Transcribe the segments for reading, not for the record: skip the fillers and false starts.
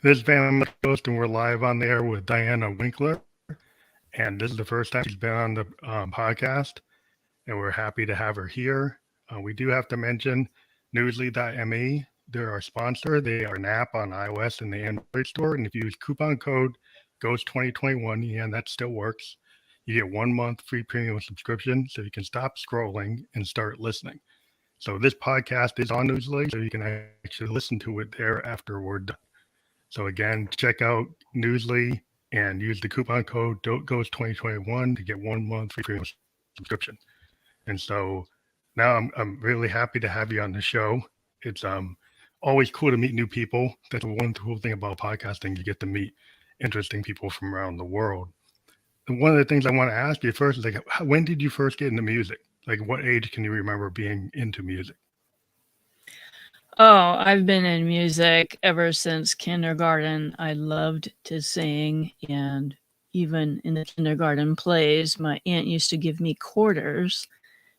This is Van Ghost, and we're live on the air with Diana Winkler. And this is the first time she's been on the podcast, and we're happy to have her here. We do have to mention Newsly.me. They're our sponsor. They are an app on iOS and the Android store. And if you use coupon code GHOST2021, yeah, that still works. You get 1 month free premium subscription so you can stop scrolling and start listening. So this podcast is on Newsly, so you can actually listen to it there after we're done. So again, check out Newsly and use the coupon code GHOST2021 to get 1 month free premium subscription. And so now I'm really happy to have you on the show. It's always cool to meet new people. That's one cool thing about podcasting. You get to meet interesting people from around the world. And one of the things I want to ask you first is like, when did you first get into music? Like, what age can you remember being into music? Oh, I've been in music ever since kindergarten. I loved to sing, and even in the kindergarten plays, my aunt used to give me quarters.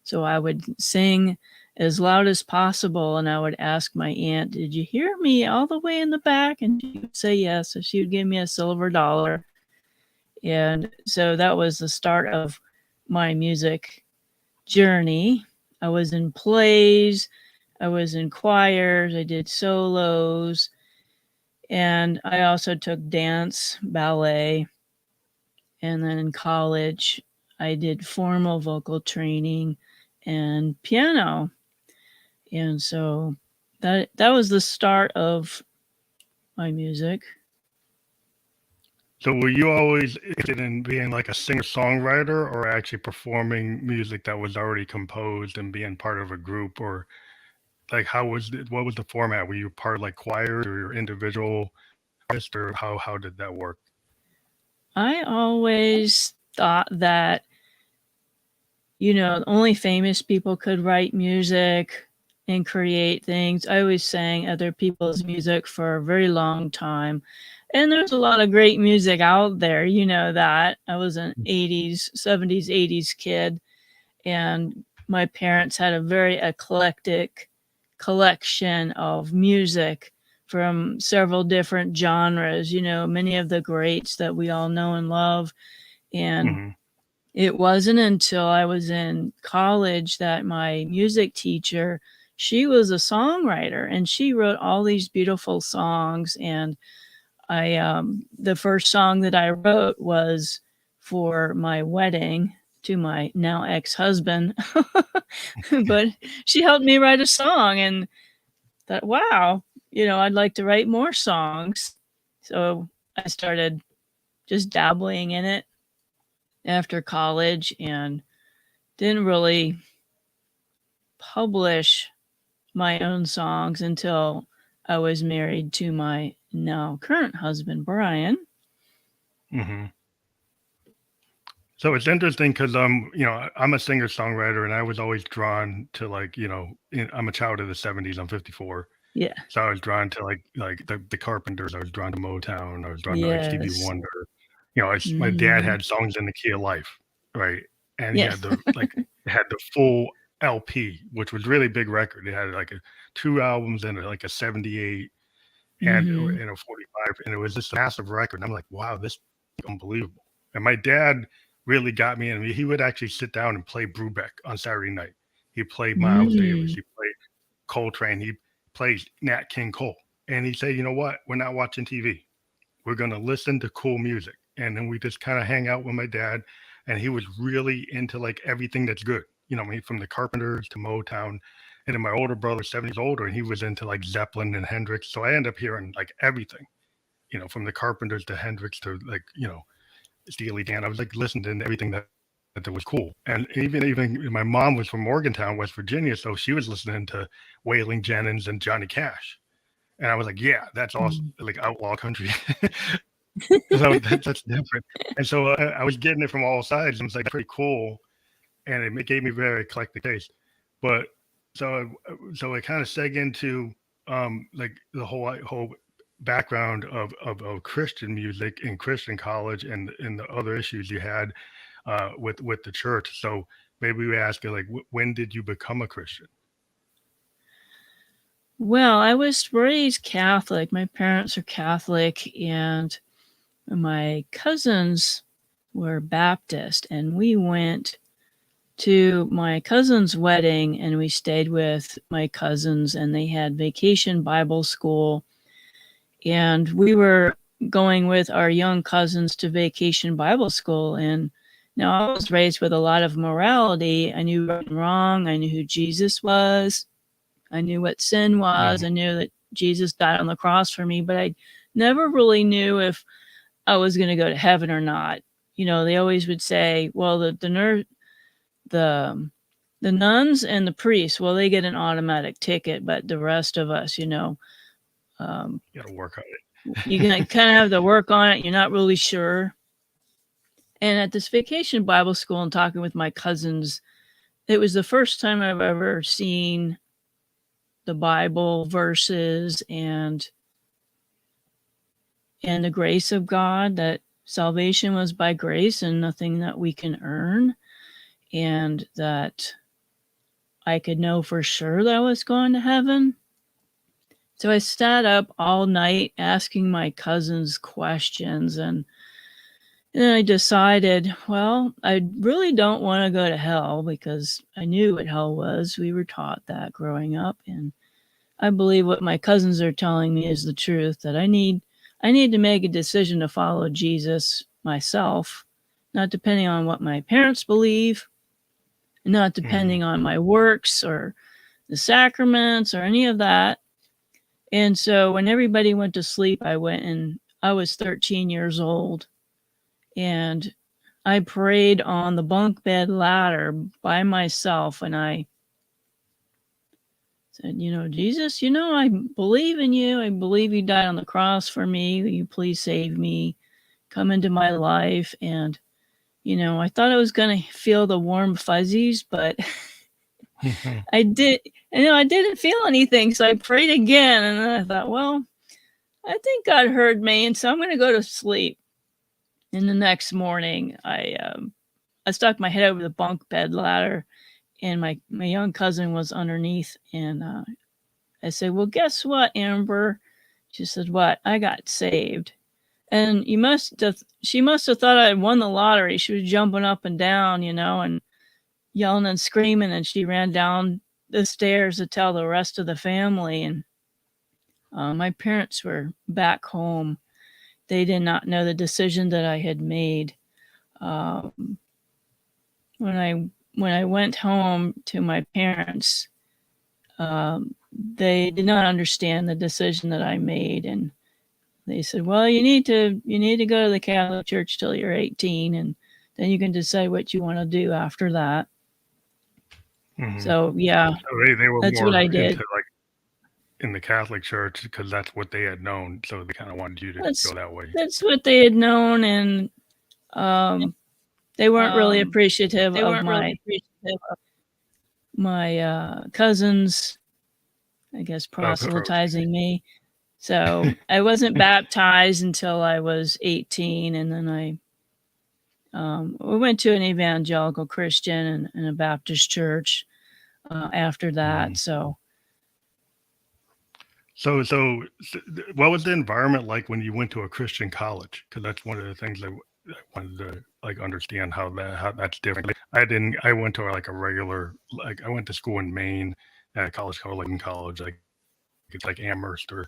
So I would sing as loud as possible, and I would ask my aunt, "Did you hear me all the way in the back?" And she would say yes. So she would give me a silver dollar. And so that was the start of my music journey. I was in plays, I was in choirs, I did solos, and I also took dance, ballet, and then in college I did formal vocal training and piano. And so that was the start of my music. So were you always interested in being like a singer-songwriter or actually performing music that was already composed and being part of a group? Or like what was the format? Were you part of like choirs or your individual artist, or how did that work? I always thought that, only famous people could write music and create things. I always sang other people's music for a very long time. And there's a lot of great music out there, that. I was an 80s, 70s, 80s kid, and my parents had a very eclectic collection of music from several different genres, many of the greats that we all know and love. And it wasn't until I was in college that my music teacher, she was a songwriter, and she wrote all these beautiful songs. And the first song that I wrote was for my wedding to my now ex-husband. But she helped me write a song, and thought, wow, I'd like to write more songs. So I started just dabbling in it after college and didn't really publish my own songs until I was married to my now current husband, Brian. Mm-hmm. So it's interesting because I'm a singer songwriter, and I was always drawn to like I'm a child of the '70s. I'm 54. Yeah. So I was drawn to like the Carpenters. I was drawn to Motown. I was drawn to like Stevie Yes. Wonder. My dad had Songs in the Key of Life, right? And he Yeah. had the full LP, which was really big record. It had like two albums and like a 78 and a 45, and it was just a massive record. And I'm like, wow, this is unbelievable. And my dad really got me in. I mean, he would actually sit down and play Brubeck on Saturday night. He played Miles Davis. He played Coltrane. He plays Nat King Cole. And he said, you know what? We're not watching TV. We're going to listen to cool music. And then we just kind of hang out with my dad. And he was really into like everything that's good. From the Carpenters to Motown. And then my older brother, 7 years older, and he was into like Zeppelin and Hendrix. So I end up hearing like everything, from the Carpenters to Hendrix to like, Steely Dan. I was like listening to everything that was cool. And even my mom was from Morgantown, West Virginia. So she was listening to Waylon Jennings and Johnny Cash. And I was like, yeah, that's awesome. Like outlaw country. So that's different. And so I was getting it from all sides. And it was like pretty cool. And it gave me very eclectic taste. But so it kind of seg into like the whole background of Christian music in Christian college and the other issues you had with the church. So maybe we ask you like, when did you become a Christian? Well, I was raised Catholic. My parents are Catholic, and my cousins were Baptist, and we went to my cousin's wedding, and we stayed with my cousins, and they had vacation Bible school, and we were going with our young cousins to vacation Bible school. And now I was raised with a lot of morality. I knew right and wrong. I knew who Jesus was. I knew what sin was. Mhm. I knew that Jesus died on the cross for me, but I never really knew if I was going to go to heaven or not. You know, they always would say, well, the nuns and the priests, well, they get an automatic ticket, but the rest of us, You got to work on you it. kind of have to work on it. You're not really sure. And at this vacation Bible school and talking with my cousins, it was the first time I've ever seen the Bible verses and the grace of God, that salvation was by grace and nothing that we can earn, and that I could know for sure that I was going to heaven. So I sat up all night asking my cousins questions, and then I decided, well, I really don't want to go to hell, because I knew what hell was. We were taught that growing up, and I believe what my cousins are telling me is the truth, that I need to make a decision to follow Jesus myself, not depending on what my parents believe, not depending Mhm. on my works or the sacraments or any of that. And so when everybody went to sleep, I went, and I was 13 years old, and I prayed on the bunk bed ladder by myself, and I said, Jesus, I believe in you. I believe you died on the cross for me. Will you please save me? Come into my life. And, I thought I was going to feel the warm fuzzies, but Mhm. I did. I didn't feel anything. So I prayed again. And then I thought, well, I think God heard me. And so I'm going to go to sleep. And the next morning, I stuck my head over the bunk bed ladder, and my young cousin was underneath. And I said, well, guess what, Amber? She said, what? I got saved. And she must have thought I had won the lottery. She was jumping up and down, and yelling and screaming. And she ran down the stairs to tell the rest of the family. And my parents were back home. They did not know the decision that I had made. Um, when I went home to my parents, they did not understand the decision that I made, and they said, "Well, you need to go to the Catholic Church till you're 18, and then you can decide what you want to do after that." Mhm. So yeah, So they were that's what I more did. into like in the Catholic Church because that's what they had known. So they kind of wanted you to That's go that way. that's what they had known, and um, they weren't really appreciative They of weren't really appreciative my cousins, I guess, of approaching. proselytizing me. So I wasn't baptized until I was 18, and then we went to an evangelical Christian and a Baptist church after that. Mhm. So, What was the environment like when you went to a Christian college? Because that's one of the things that I wanted to like understand how that's different. I went to like a regular I went to school in Maine at a college called Lincoln College. Like it's like Amherst or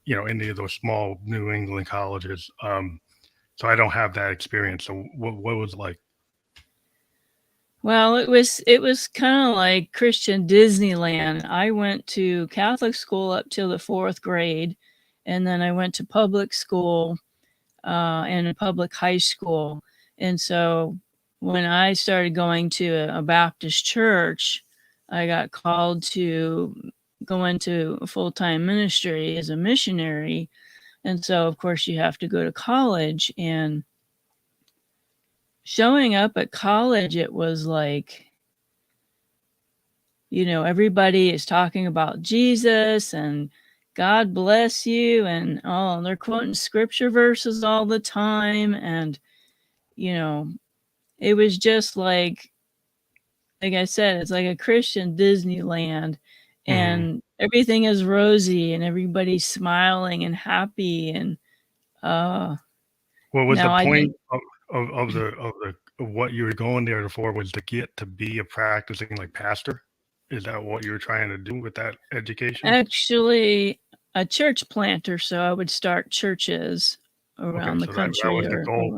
any of those small New England colleges. So I don't have that experience. So what was it like? well, it was kind of like Christian Disneyland. I went to Catholic school up till the 4th grade, and then I went to public school and a public high school. And so when I started going to a Baptist church, I got called to go into a full-time ministry as a missionary. And so, of course, you have to go to college. And showing up at college, it was like, everybody is talking about Jesus and God bless you. And they're quoting scripture verses all the time. And, you know, it was just like I said, it's like a Christian Disneyland. Mm-hmm. and everything is rosy and everybody's smiling and happy. And What was the now I point think of what you were going there for? Was to get to be a practicing like pastor? Is that what you were trying to do with that education? actually a church planter, so I would start churches Okay, around the so that country was the or goal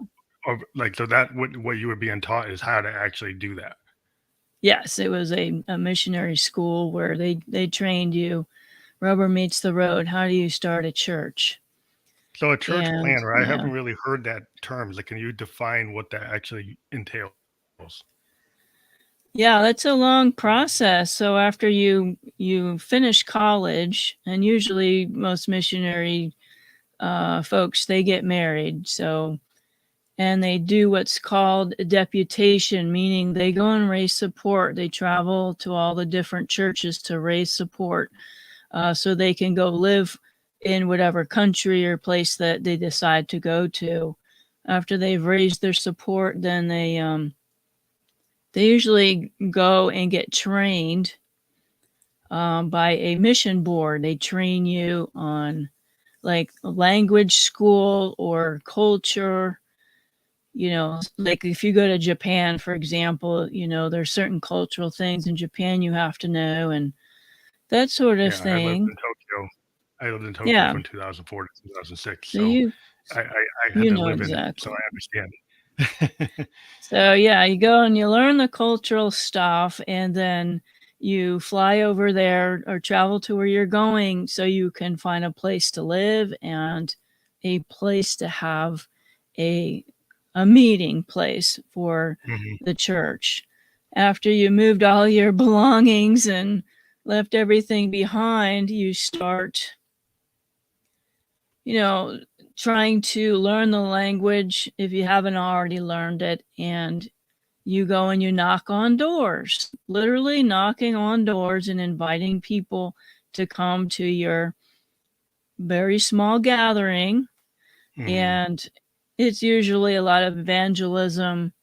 of like, so that what you were being taught is how to actually do that. yes, it was a missionary school where they trained you. Rubber meets the road. How do you start a church? So a church And planner, I yeah. haven't really heard that term. Like, can you define what that actually entails? Yeah, that's a long process. So after you finish college, and usually most missionary folks, they get married. So and they do what's called a deputation, meaning they go and raise support. They travel to all the different churches to raise support, so they can go live in whatever country or place that they decide to go to. After they've raised their support, then they usually go and get trained by a mission board. They train you on like language school or culture. Like if you go to Japan, for example, there's certain cultural things in Japan you have to know and that sort of Yeah, I lived thing. in Tokyo. I lived in Tokyo Yeah. from 2004 to 2006, So so you I had you to know live in it, so exactly. I understand it. So yeah, you go and you learn the cultural stuff and then you fly over there or travel to where you're going so you can find a place to live and a place to have a a meeting place for Mhm. the church. After you moved all your belongings and left everything behind, you start, you know, trying to learn the language if you haven't already learned it, and you go and you knock on doors, literally knocking on doors and inviting people to come to your very small gathering. Mhm. And it's usually a lot of evangelism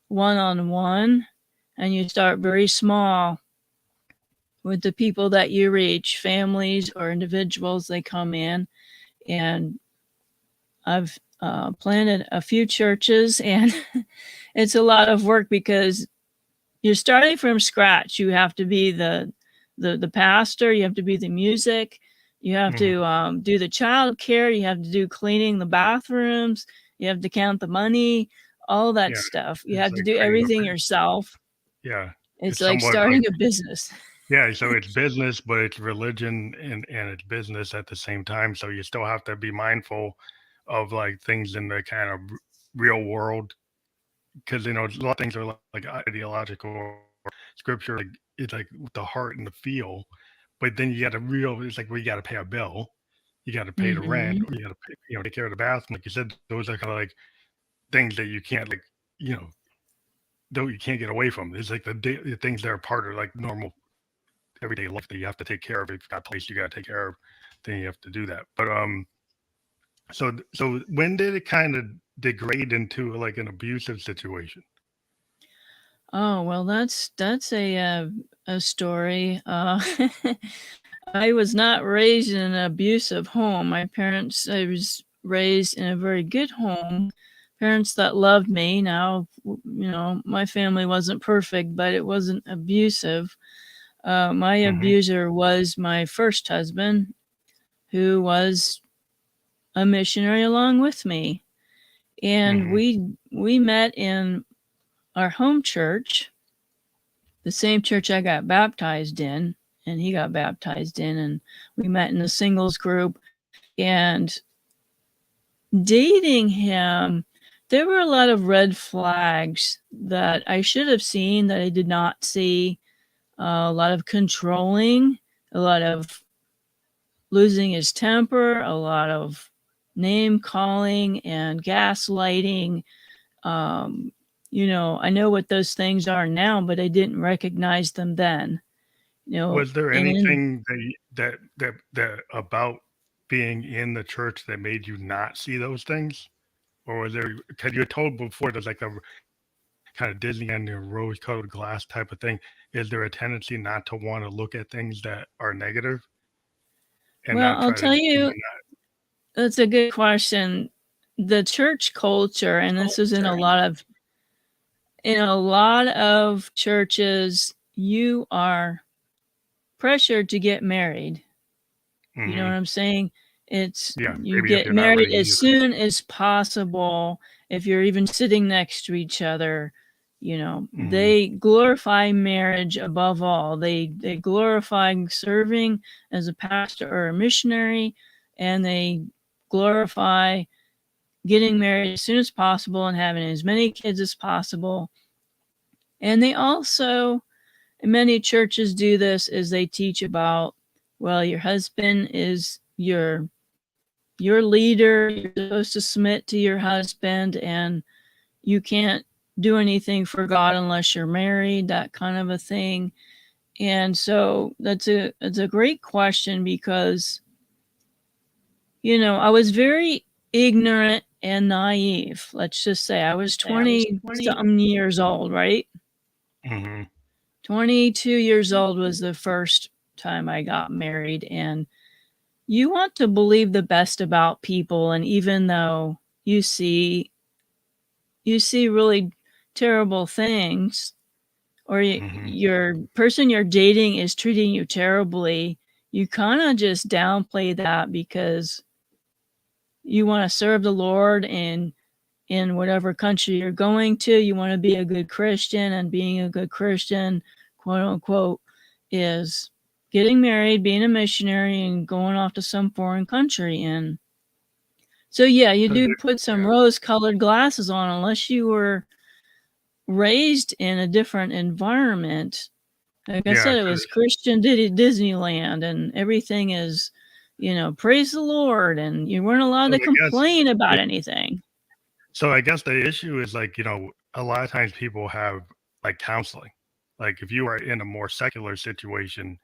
one on one. And you start very small with the people that you reach, families or individuals. They come in, and I've planted a few churches, and it's a lot of work because you're starting from scratch. You have to be the pastor. You have to be the music. You have Mhm. to do the child care. You have to do cleaning the bathrooms. You have to count the money, all that Yeah, stuff. You it's have to like do kind of everything yourself. yeah, It's it's like somewhat like starting a business. yeah, so it's business, but it's religion and it's business at the same time, so you still have to be mindful of, like, things in the kind of real world because, a lot of things are like ideological or scripture, like, it's like with the heart and the feel, but then you gotta it's like, well, you gotta pay a bill, you gotta pay the rent, Mm-hmm. or you gotta pay, take care of the bathroom, like you said, those are kinda like things that you can't, like, you know, though you can't get away from. It's like the things that are part of, like, normal everyday life that you have to take care of. If you've got a place you gotta take care of, then you have to do that. But, so when did it kinda degrade into, like, an abusive situation? Oh well, that's a story. I was not raised in an abusive home. I was raised in a very good home. Parents that loved me. Now, my family wasn't perfect, but it wasn't abusive. My Mhm, abuser was my first husband, who was a missionary along with me, and mhm, we met in our home church, the same church I got baptized in, and he got baptized in, and we met in a singles group. And dating him, there were a lot of red flags that I should have seen that I did not see. A lot of controlling, a lot of losing his temper, a lot of name calling and gaslighting. Um, I know what those things are now, but I didn't recognize them then. Was there And in anything that about being in the church that made you not see those things? Or was there, because you had told before there's like kind of Disneyland and rose-colored glass type of thing, is there a tendency not to want to look at things that are negative and Well, not I'll try to tell you, that's a good question. The church culture, and this is in a lot of churches, you are pressured to get married. You know what I'm saying? It's Yeah, you maybe if get you're not married ready as either. soon as possible. If you're even sitting next to each other, they glorify marriage above all. They glorify serving as a pastor or a missionary, and they glorify getting married as soon as possible and having as many kids as possible. And they also, many churches do this, is they teach about, well, your husband is your leader. You're supposed to submit to your husband, and you can't do anything for God unless you're married, that kind of a thing. And so it's a great question, because I was very ignorant and naive. Let's just say I was 20 something years old, right? 22 years old was the first time I got married, and you want to believe the best about people, and even though you see really terrible things, or your person you're dating is treating you terribly, you kind of just downplay that because you want to serve the Lord, and in whatever country you're going to, you want to be a good Christian, and being a good Christian, quote unquote, is getting married, being a missionary, and going off to some foreign country. And so, yeah, you do put some rose-colored glasses on unless you were raised in a different environment. Like I said, it was Christian Disneyland, and everything is, praise the Lord, and you weren't allowed to complain about anything. So I guess the issue is, like, a lot of times people have like counseling. Like if you are in a more secular situation,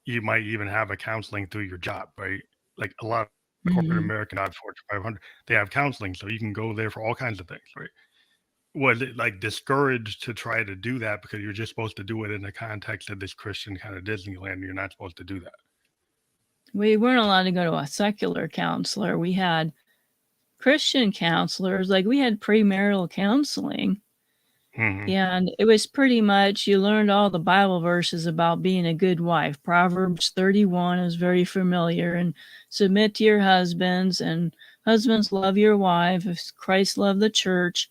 you might even have a counseling through your job, right? Like a lot of corporate American jobs, Fortune 500, they have counseling, so you can go there for all kinds of things, right? Was it like discouraged to try to do that because you're just supposed to do it in the context of this Christian kind of Disneyland? You're not supposed to do that. We weren't allowed to go to a secular counselor. We had Christian counselors, like we had premarital counseling. And it was pretty much, you learned all the Bible verses about being a good wife. Proverbs 31 is very familiar. And submit to your husbands, and husbands, love your wife as Christ loved the church.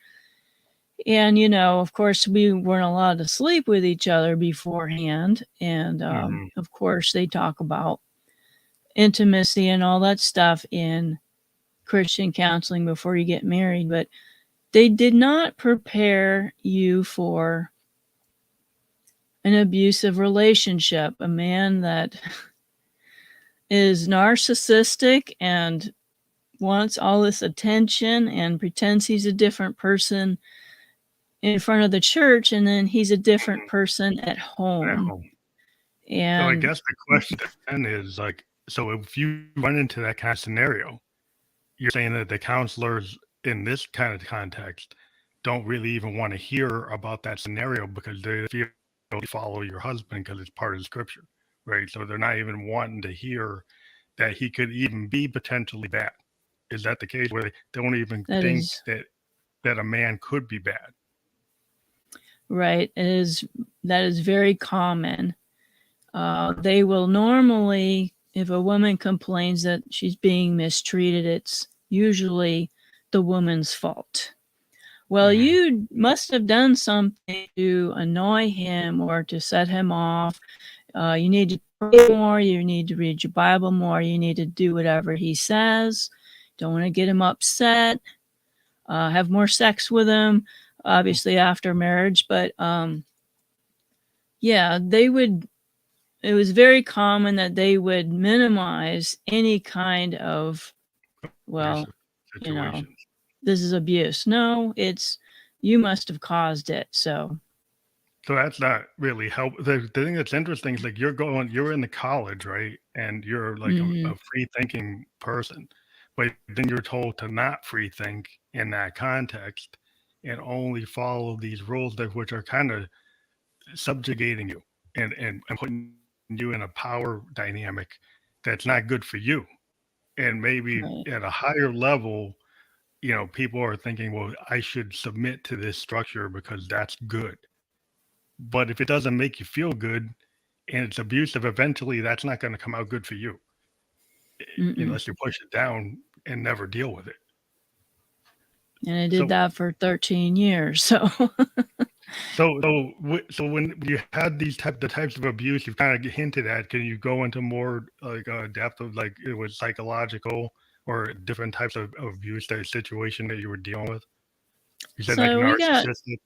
And, of course, we weren't allowed to sleep with each other beforehand. And, of course, they talk about intimacy and all that stuff in Christian counseling before you get married. But they did not prepare you for an abusive relationship, a man that is narcissistic and wants all this attention and pretends he's a different person in front of the church, and then he's a different person at home. And so I guess the question then is, like, so if you run into that kind of scenario, you're saying that the counselors in this kind of context don't really even want to hear about that scenario because they feel you follow your husband because it's part of the scripture, right? So they're not even wanting to hear that he could even be potentially bad. Is that the case where they don't even think that a man could be bad? Right. That is very common. They will normally, if a woman complains that she's being mistreated, it's usually the woman's fault. Well, you must have done something to annoy him or to set him off. You need to pray more. You need to read your Bible more. You need to do whatever he says. Don't want to get him upset. Have more sex with him, obviously after marriage. But yeah, it was very common that they would minimize any kind of, well, this is abuse. No, it's, you must have caused it. So that's not really help. The thing that's interesting is, like, you're in the college, right? And you're like a free thinking person, but then you're told to not free think in that context. and only follow these rules that which are kind of subjugating you and putting you in a power dynamic that's not good for you. And maybe Right. at a higher level, people are thinking, well, I should submit to this structure because that's good. But if it doesn't make you feel good and it's abusive, eventually that's not going to come out good for you Mm-mm. unless you push it down and never deal with it. And I did So, that for 13 years. So so when you had the types of abuse you've kind of hinted at, can you go into more like depth of like it was psychological or different types of abuse, that situation that you were dealing with? You said like so narcissistic.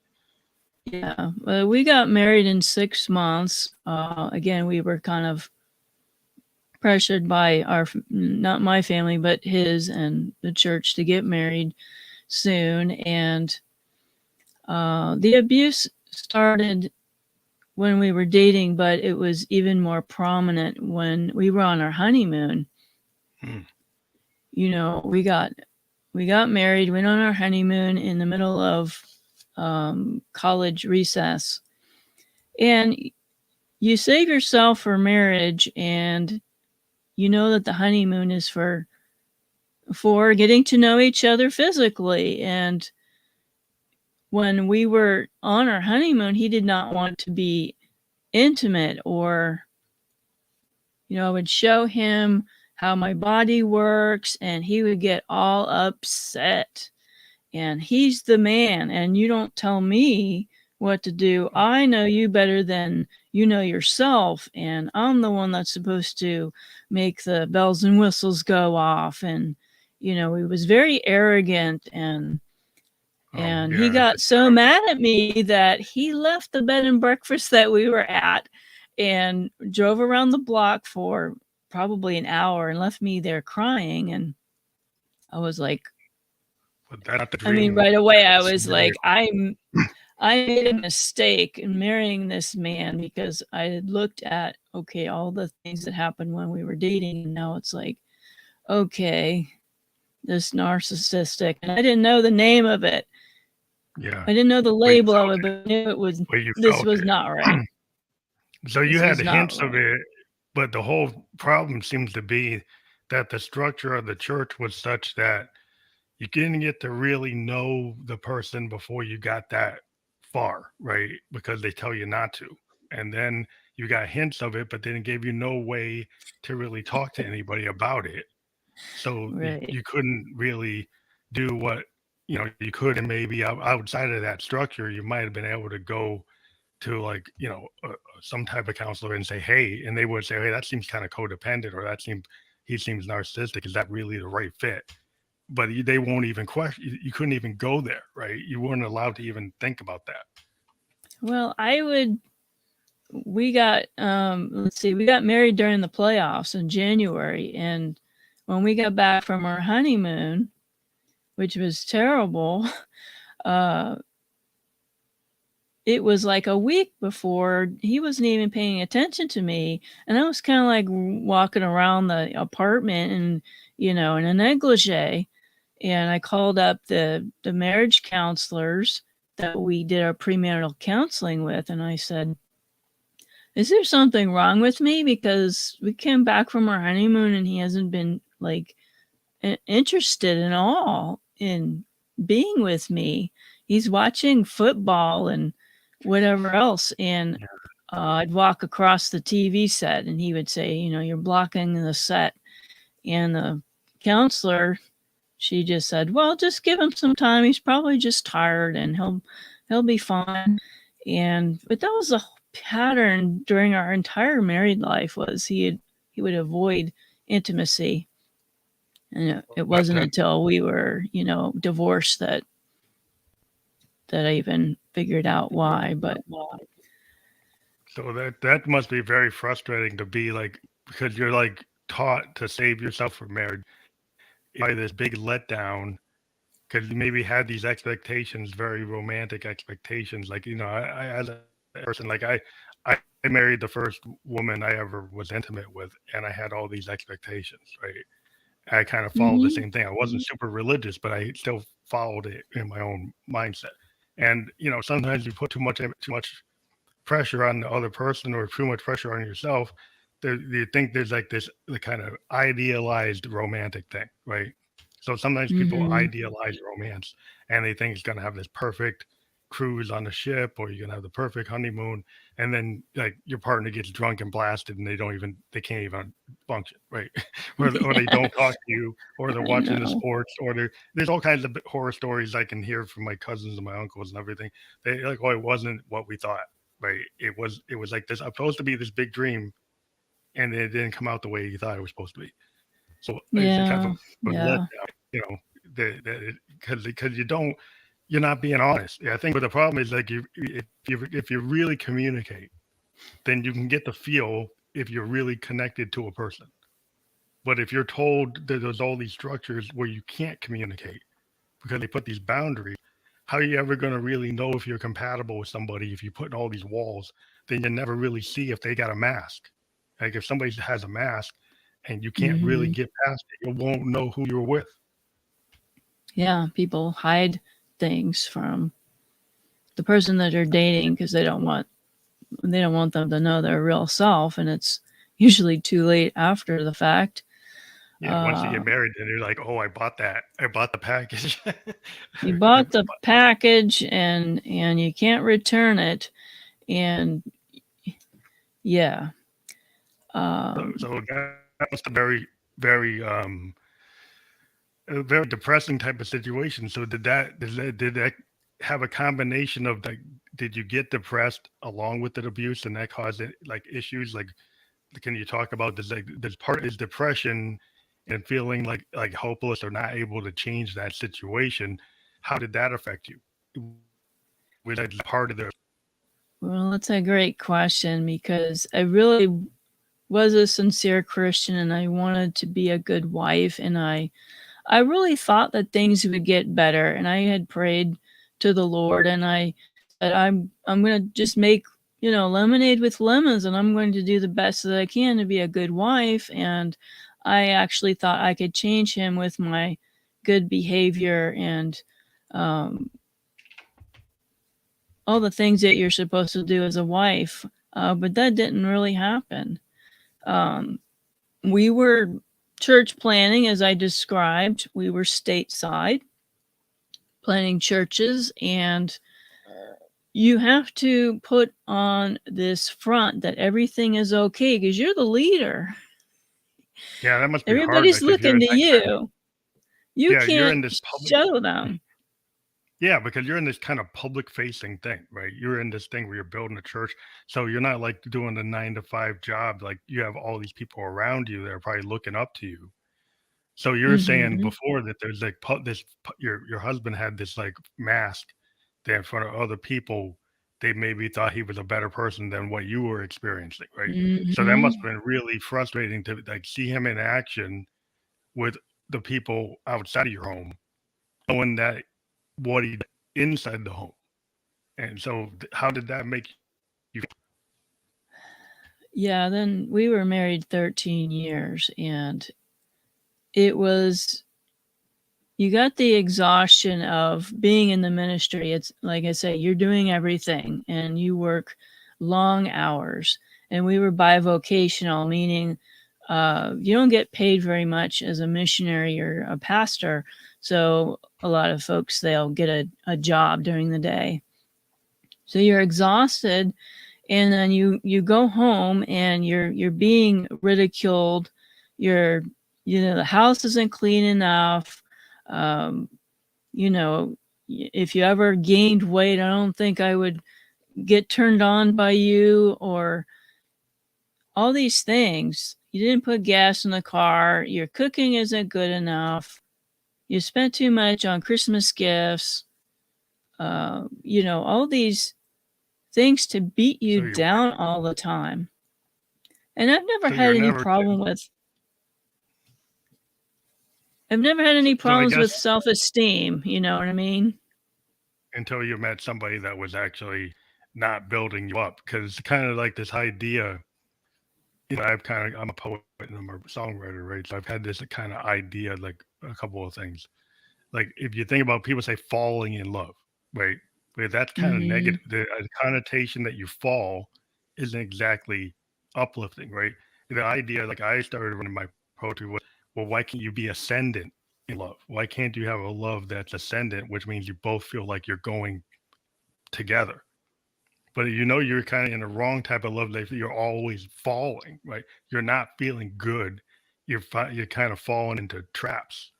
we got married in 6 months. Again, we were kind of pressured by not my family, but his and the church to get married soon. And the abuse started when we were dating, but it was even more prominent when we were on our honeymoon. Hmm. We got married, went on our honeymoon in the middle of college recess, and you save yourself for marriage, and you know that the honeymoon is for getting to know each other physically. And when we were on our honeymoon, he did not want to be intimate, or I would show him how my body works and he would get all upset. And he's the man, and you don't tell me what to do. I know you better than you know yourself, and I'm the one that's supposed to make the bells and whistles go off. And he was very arrogant, and he Yeah, got so mad at me that he left the bed and breakfast that we were at and drove around the block for probably an hour and left me there crying. And I was like, but that's not the I mean, dream. right away, I was Scenario. like, I made a mistake in marrying this man, because I had looked at, okay, all the things that happened when we were dating. And now it's like, okay, this narcissistic, and I didn't know the name of it. Yeah, I didn't know the but you label of felt it, but I knew it was, but you this felt was it. not right. So you This had was not hints of right. it, but the whole problem seems to be that the structure of the church was such that you didn't get to really know the person before you got that far, right? Because they tell you not to. And then you got hints of it, but then it gave you no way to really talk to anybody about it. So Right. you couldn't really do what you could, and maybe outside of that structure, you might have been able to go to like some type of counselor and say, hey, and they would say, hey, that seems kind of codependent, or he seems narcissistic. Is that really the right fit? But they won't even question. You couldn't even go there, right? You weren't allowed to even think about that. Well, we got, let's see, we got married during the playoffs in January. And when we got back from our honeymoon, which was terrible, uh, it was like a week before he wasn't even paying attention to me. And I was kind of like walking around the apartment and, in a negligee. And I called up the marriage counselors that we did our premarital counseling with. And I said, is there something wrong with me? Because we came back from our honeymoon and he hasn't been like interested at all in being with me. He's watching football and whatever else. And I'd walk across the TV set and he would say, you're blocking the set. And the counselor, she just said, well, just give him some time. He's probably just tired and he'll be fine. But that was a pattern during our entire married life, was he would avoid intimacy. And it wasn't That, until we were, divorced that I even figured out why. But so that must be very frustrating to be like, because you're like taught to save yourself for marriage by this big letdown, because you maybe had these expectations, very romantic expectations. Like, I as a person, like I married the first woman I ever was intimate with, and I had all these expectations, right? I kind of followed the mm-hmm, same thing. I wasn't super religious, but I still followed it in my own mindset. And sometimes you put too much pressure on the other person or too much pressure on yourself. You think there's like this the kind of idealized romantic thing, right? So sometimes people Mhm. idealize romance and they think it's going to have this perfect cruise on the ship or you're going to have the perfect honeymoon, and then like your partner gets drunk and blasted and they can't even function, right? or they Yeah, don't talk to you, or they're I watching the know. sports, or there's all kinds of horror stories I can hear from my cousins and my uncles and everything. They like, oh, it wasn't what we thought, right? It was like this supposed to be this big dream, and it didn't come out the way you thought it was supposed to be. So it's a kind of Yeah, a letdown, yeah. you know, because you're not being honest. Yeah, I think what the problem is like if you really communicate, then you can get the feel if you're really connected to a person. But if you're told that there's all these structures where you can't communicate because they put these boundaries, how are you ever going to really know if you're compatible with somebody if you put in all these walls? Then you never really see if they got a mask. Like if somebody has a mask and you can't really Mhm. get past it, you won't know who you're with. Yeah, people hide things from the person that they're dating because they don't want them to know their real self, and it's usually too late after the fact. Yeah, once you Uh, get married, then you're like, oh, I bought that. I bought the package. you I bought the bought- package and you can't return it, and yeah. Um, so that was a very a very depressing type of situation. So did that have a combination of like, did you get depressed along with the abuse and that caused like issues? Like, can you talk about this? Like, this part is depression and feeling like hopeless or not able to change that situation. How did that affect you? Was that part of the? well, that's a great question because I really was a sincere Christian and I wanted to be a good wife, and I really thought that things would get better, and I had prayed to the Lord, and I said I'm going to just make, lemonade with lemons, and I'm going to do the best that I can to be a good wife. And I actually thought I could change him with my good behavior and um, all the things that you're supposed to do as a wife. But that didn't really happen. Um, we were church planning, as I described. We were stateside planning churches, and you have to put on this front that everything is okay because you're the leader. Yeah, that must be hard. Everybody's Like if you're looking in to that kind of, you. You yeah, you're can't in this public. show them. Yeah, because you're in this kind of public facing thing, right? You're in this thing where you're building a church. So you're not like doing the 9 to 5 job. Like you have all these people around you that are probably looking up to you. So you're saying Hmm. before that there's like your husband had this like mask that in front of other people, they maybe thought he was a better person than what you were experiencing, right? So that must Hmm. have been really frustrating to like see him in action with the people outside of your home, knowing that what he did inside the home. And so, how did that make you feel? Yeah, then we were married 13 years, and it was, you got the exhaustion of being in the ministry. It's like I say, you're doing everything and you work long hours. And we were bivocational, meaning you don't get paid very much as a missionary or a pastor. So a lot of folks, they'll get a job during the day. So you're exhausted, and then you go home and you're being ridiculed. You're, the house isn't clean enough. Um, if you ever gained weight, I don't think I would get turned on by you, or all these things. You didn't put gas in the car. Your cooking isn't good enough. You spent too much on Christmas gifts. All these things to beat you So you down all the time. And so you're never I've never had any so I problems with guess self-esteem, you know what I mean? until you met somebody that was actually not building you up, because it's kind of like this idea. I'm a poet and I'm a songwriter, right? So I've had this kind of idea, like a couple of things. Like if you think about people say falling in love, right? but that's kind of negative. The connotation that you fall isn't exactly uplifting, right? The idea, like I started running my poetry was, well, why can't you be ascendant in love? Why can't you have a love that's ascendant, which means you both feel like you're going together? But you're kind of in the wrong type of love that you're always falling, right? You're not feeling good. You're kind of falling into traps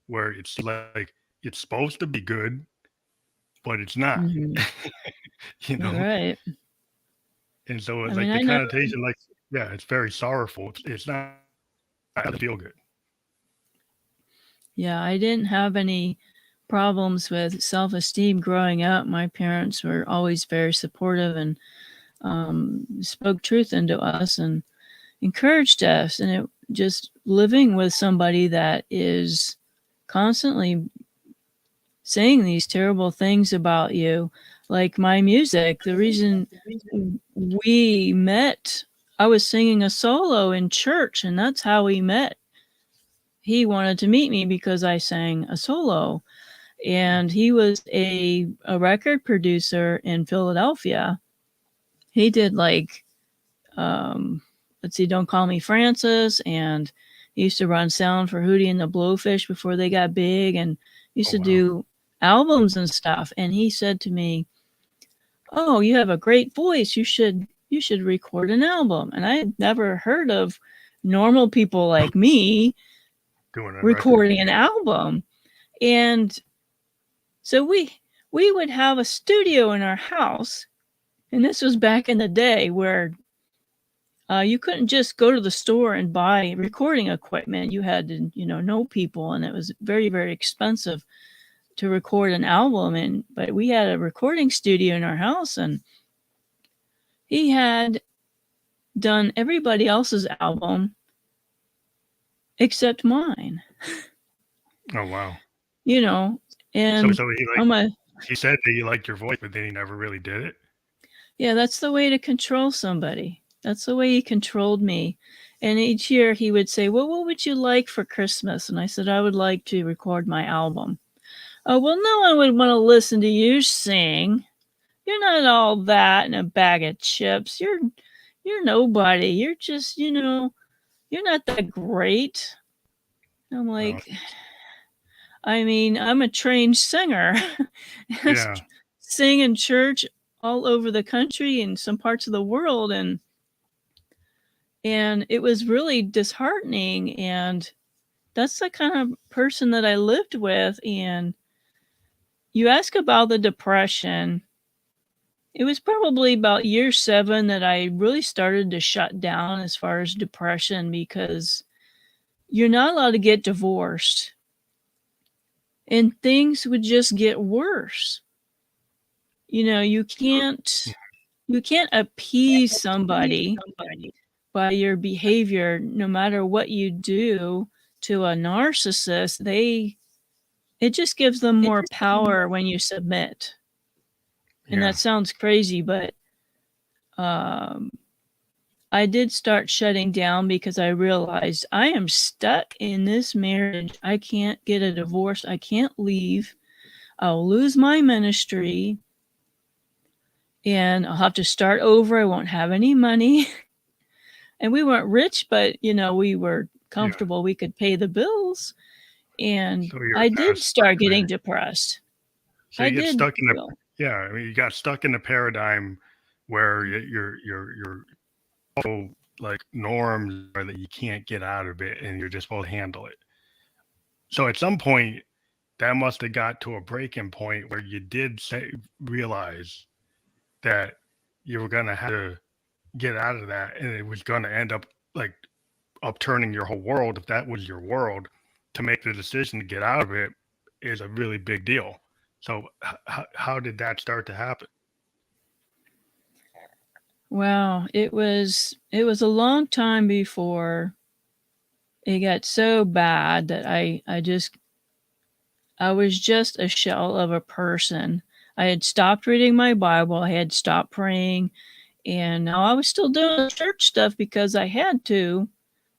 where it's like it's supposed to be good, but it's not. Right. And so I it's mean, like the I know. connotation, like, yeah, it's very sorrowful. It's not doesn't feel good. Yeah, I didn't have any problems with self-esteem growing up. My parents were always very supportive and spoke truth into us and encouraged us. And it just living with somebody that is constantly saying these terrible things about you, like my music. The reason we met, I was singing a solo in church, and that's how we met. He wanted to meet me because I sang a solo, and he was a record producer in Philadelphia. He did like, let's see, Don't Call Me Francis, and he used to run sound for Hootie and the Blowfish before they got big, and used to do albums and stuff. And he said to me, "Oh, you have a great voice. You should record an album." And I had never heard of normal people like me recording an album. And so we would have a studio in our house, and this was back in the day where you couldn't just go to the store and buy recording equipment. You had to, know people, and it was very, very expensive to record an album. But we had a recording studio in our house, and he had done everybody else's album except mine. Oh wow! And so he said that he liked your voice, but then he never really did it. Yeah, that's the way to control somebody. That's the way he controlled me. And each year he would say, "Well, what would you like for Christmas?" And I said, "I would like to record my album." "Oh, well, no one would want to listen to you sing. You're not all that in a bag of chips. You're nobody. You're just, you're not that great." I'm like, I mean, I'm a trained singer. Yeah. Sing in church all over the country and some parts of the world, and it was really disheartening. And that's the kind of person that I lived with. And you ask about the depression. It was probably about year 7 that I really started to shut down as far as depression, because you're not allowed to get divorced. And things would just get worse. You can't appease somebody by your behavior. No matter what you do to a narcissist, it just gives them more power when you submit. And that sounds crazy, but I did start shutting down because I realized I am stuck in this marriage. I can't get a divorce. I can't leave. I'll lose my ministry, and I'll have to start over. I won't have any money. And we weren't rich, but, we were comfortable. We could pay the bills. And I did start getting depressed. So you get stuck in you got stuck in the paradigm where your like norms are that you can't get out of it, and you're just supposed to handle it. So at some point, that must have got to a breaking point where you did realize that you were gonna have to get out of that, and it was gonna end up like upturning your whole world. If that was your world, to make the decision to get out of it is a really big deal. So how did that start to happen? Well, it was a long time before it got so bad that I was just a shell of a person. I had stopped reading my Bible. I had stopped praying. And now I was still doing church stuff because I had to,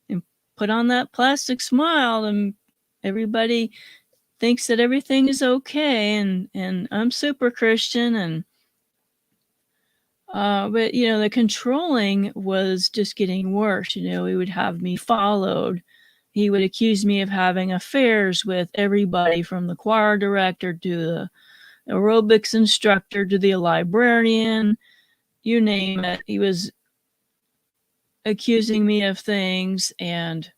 and put on that plastic smile, and everybody thinks that everything is okay, and I'm super Christian, and but the controlling was just getting worse. He would have me followed. He would accuse me of having affairs with everybody from the choir director to the aerobics instructor to the librarian, you name it. He was accusing me of things and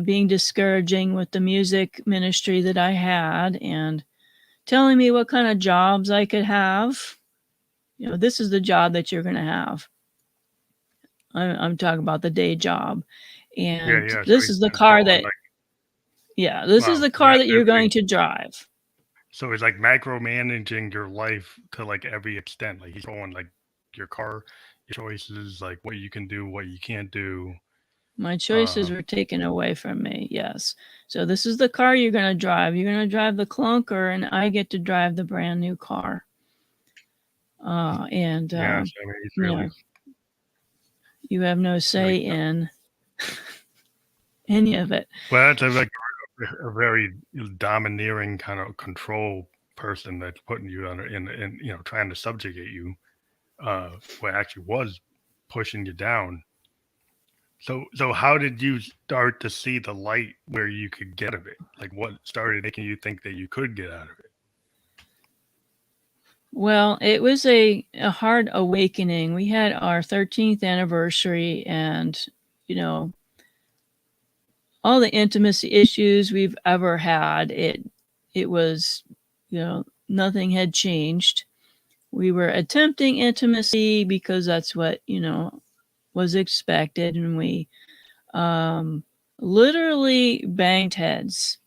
being discouraging with the music ministry that I had, and telling me what kind of jobs I could have. This is the job that you're going to have. I'm talking about the day job. And Yeah. this So is the car that, this is wow, the car that you're going to drive. So it's like micromanaging your life to like every extent. Like he's going like your car, your choices, like what you can do, what you can't do. My choices were taken away from me. Yes. So this is the car you're going to drive. You're going to drive the clunker, and I get to drive the brand new car. And yeah, so, I mean, he's really, you have no say in any of it. Well, that's like a very domineering kind of control person that's putting you under in trying to subjugate you. What actually was pushing you down. So how did you start to see the light where you could get out of it? Like what started making you think that you could get out of it? Well, it was a hard awakening. We had our 13th anniversary, and all the intimacy issues we've ever had, it was, nothing had changed. We were attempting intimacy because that's what, was expected, and we literally banged heads.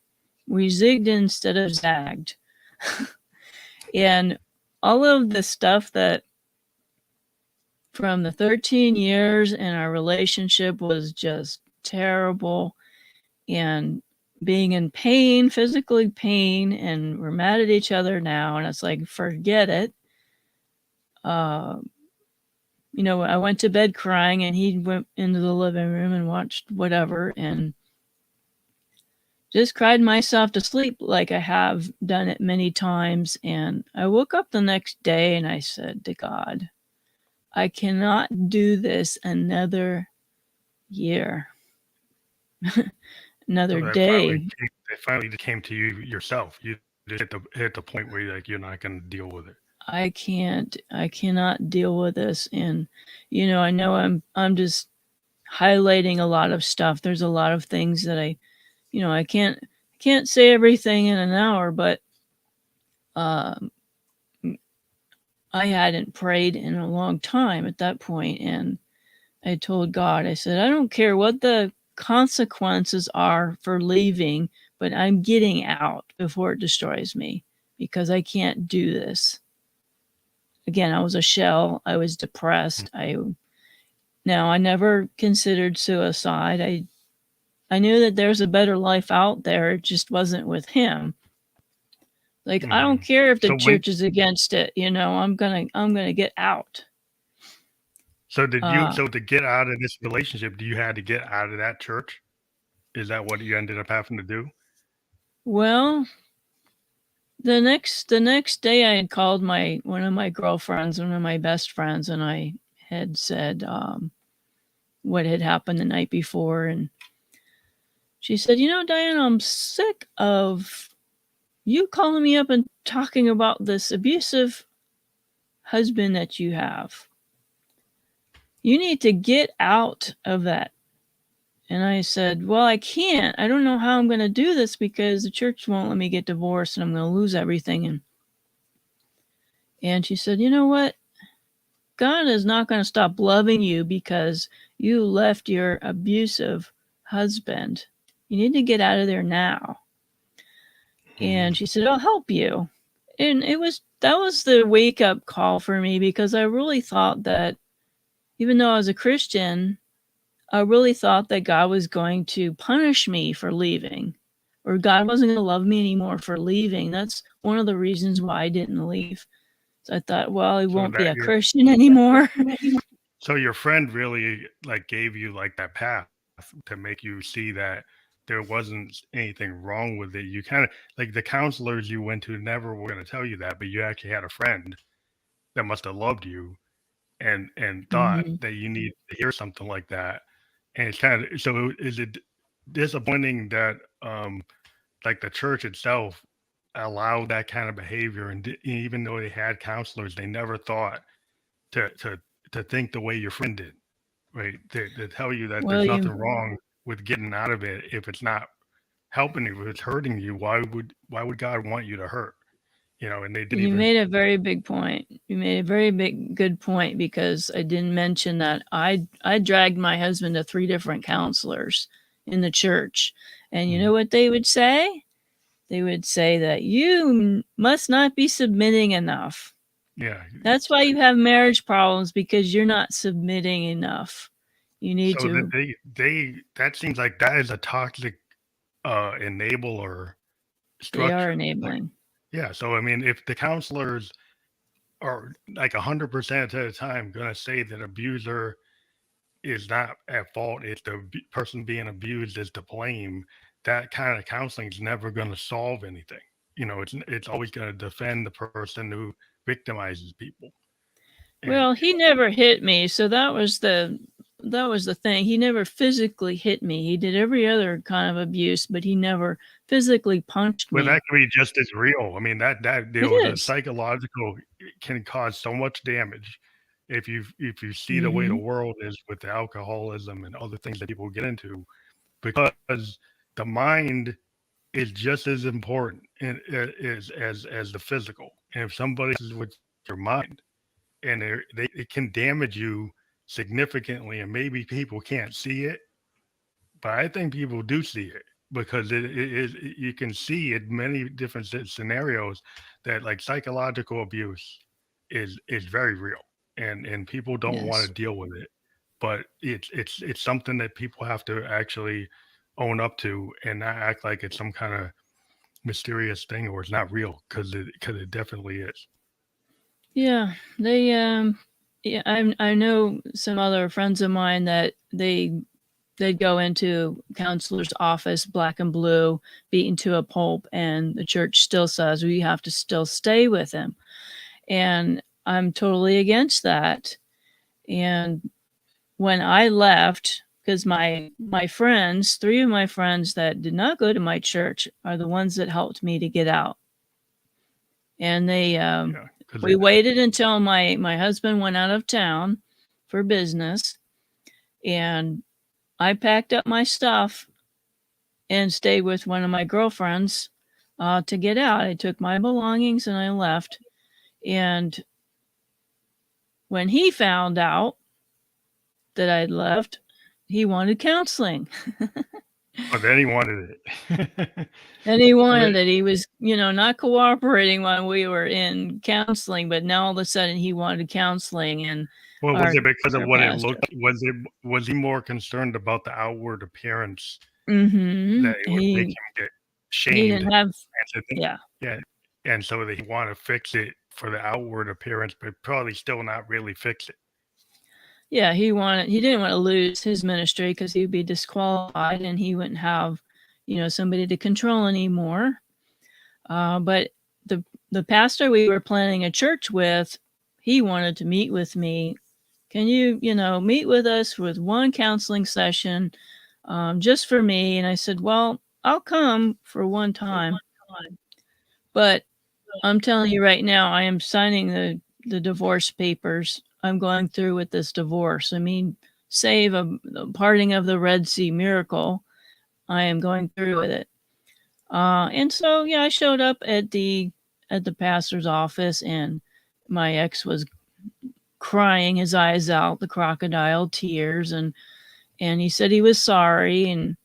We zigged instead of zagged. And all of the stuff that from the 13 years in our relationship was just terrible, and being in pain, physically pain, and we're mad at each other now, and it's like, forget it. I went to bed crying, and he went into the living room and watched whatever, and just cried myself to sleep like I have done it many times. And I woke up the next day and I said to God, I cannot do this another year, another day. It finally came to you yourself. You just hit the point where you're not going to deal with it. I cannot deal with this. And, I know I'm just highlighting a lot of stuff. There's a lot of things that I can't say everything in an hour, but I hadn't prayed in a long time at that point, and I told God, I said, I don't care what the consequences are for leaving, but I'm getting out before it destroys me, because I can't do this. Again, I was a shell. I was depressed. I never considered suicide. I knew that there's a better life out there. It just wasn't with him. Like, I don't care if the church is against it. I'm gonna get out. So to get out of this relationship, you had to get out of that church? Is that what you ended up having to do? Well, the next day I had called one of my girlfriends, one of my best friends, and I had said what had happened the night before, and she said, Diana, I'm sick of you calling me up and talking about this abusive husband that you have. You need to get out of that. And I said, well, I can't. I don't know how I'm going to do this, because the church won't let me get divorced, and I'm going to lose everything. And she said, you know what? God is not going to stop loving you because you left your abusive husband. You need to get out of there now. And she said, I'll help you. And that was the wake up call for me, because I really thought that, even though I was a Christian, I really thought that God was going to punish me for leaving, or God wasn't going to love me anymore for leaving. That's one of the reasons why I didn't leave. So I thought, well, I won't be a Christian anymore. So your friend really gave you that path to make you see that there wasn't anything wrong with it. You kind of like the counselors you went to never were going to tell you that, but you actually had a friend that must have loved you and thought Mm-hmm. that you need to hear something like that. And it's kind of so is it disappointing that like the church itself allowed that kind of behavior, and even though they had counselors, they never thought to to to think the way your friend did, right? To tell you that Well, there's nothing wrong with getting out of it if it's not helping you, if it's hurting you. Why would God want you to hurt? And they didn't you even. made a very big point. You made a very good point, because I didn't mention that I dragged my husband to 3 different counselors in the church. And you know what they would say? They would say that you must not be submitting enough. Yeah. That's why you have marriage problems, because you're not submitting enough. You need So that to. that seems like that is a toxic enabler They are structure. Like, enabling. yeah. So I mean, if the counselors are like 100% of the time going to say that abuser is not at fault, it's the person being abused is to blame, that kind of counseling is never going to solve anything. It's always going to defend the person who victimizes people. And Well, he never hit me, so that was the thing. He never physically hit me. He did every other kind of abuse, but he never physically punched well, me. that can be just as real. I mean, that It the is. psychological can cause so much damage if you see the way the Mm-hmm. world is with the alcoholism and other things that people get into, because the mind is just as important as the physical. And if somebody is with your mind, and it can damage you significantly, and maybe people can't see it, but I think people do see it because you can see in many different scenarios that like psychological abuse is very real, and people don't want Yes. to deal with it, but it's something that people have to actually own up to and not act like it's some kind of mysterious thing or it's not real, because it definitely is. Yeah. Yeah, I know some other friends of mine that they'd go into counselor's office, black and blue, beaten to a pulp, and the church still says we have to still stay with him. And I'm totally against that. And when I left, because my friends, 3 of my friends that did not go to my church are the ones that helped me to get out. And Yeah, because we waited until my husband went out of town for business, and I packed up my stuff and stayed with one of my girlfriends to get out. I took my belongings and I left. And when he found out that I'd left, he wanted counseling. but then he wanted it. And he wanted Wait, it. He was, not cooperating when we were in counseling, but now all of a sudden he wanted counseling. And well, was our it because of our what it pastor. looked? Was he more concerned about the outward appearance Mm-hmm. that it would make him get He shamed? didn't have, And so yeah. yeah, and so that he want to fix it for the outward appearance, but probably still not really fix it. Yeah, he didn't want to lose his ministry because he'd be disqualified and he wouldn't have, somebody to control anymore. But the pastor we were planning a church with, he wanted to meet with me. Can you, meet with us with one counseling session, just for me? And I said, well, I'll come for one time, but I'm telling you right now, I am signing the divorce papers. I'm going through with this divorce. I mean, save a parting of the Red Sea miracle. I am going through with it. And so, yeah, I showed up at the pastor's office, and my ex was crying his eyes out, the crocodile tears, and he said he was sorry. And